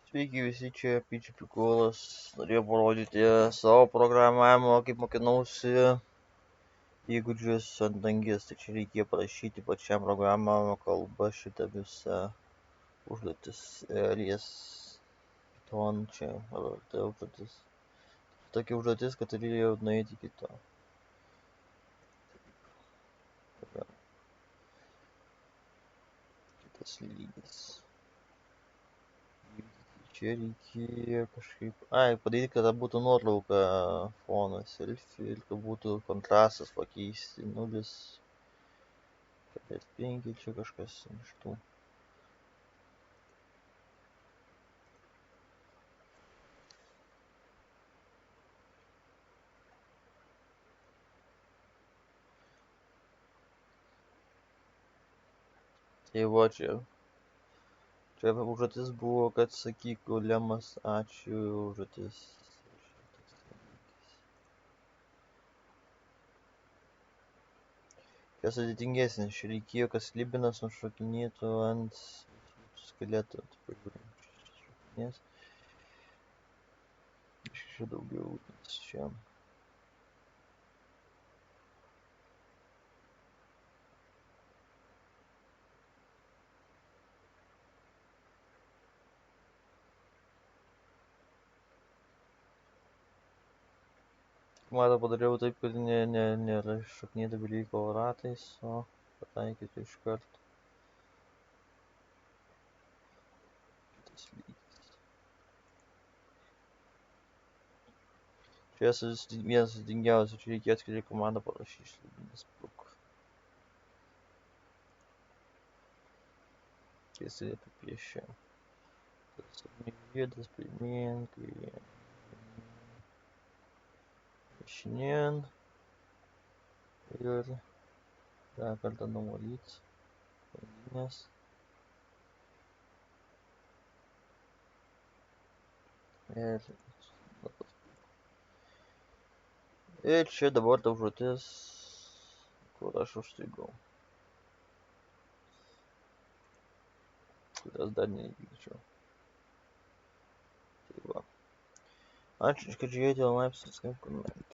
Sveiki visi, čia Pičių Pikolas. Norėjau parodyti savo programavimo, kaip mokinausi įgūdžius ant angės. Tai čia reikėjo parašyti pačiam programavimo kalba šitą visą užduotis. Ries ton čia, ar tai užduotis. Tokia užduotis, kad turėjau nueiti iki to. Kitas lygis. Čia reikėjo kažkaip, padaryti, kad būtų nuotrauka fonas selfie ir kad būtų kontrastas pakeisti 0,5, čia kažkas iš tų. Tai va čia. Čia užduotis buvo, kad sakyk golemas ačiū užduotis. Čia sudėtingesnis, čia reikėjo, kad slibinas nušokinėtų ant skeleto. Šokinės. Čia daugiau čia. Matą padariau taip, kad nėra šokinėti dalyko ratais, o pataikyti iš karto. Kitas lygis. Čia vienas sudėtingiausių, čia reikėjo atskirai komandą parašyti šlibinis pluk. Čia jisai apipiešė. Tas juodas pirmyn, kai dešinėn ir dar kartą nuvalyti pagrindinės. Ir čia dabar ta užduotis, kur aš užstrigau. Kurias dar neįvykdžiau. Tai va. Ačiū, kad žiūrėjote, laipsnis, kaip komentuoti.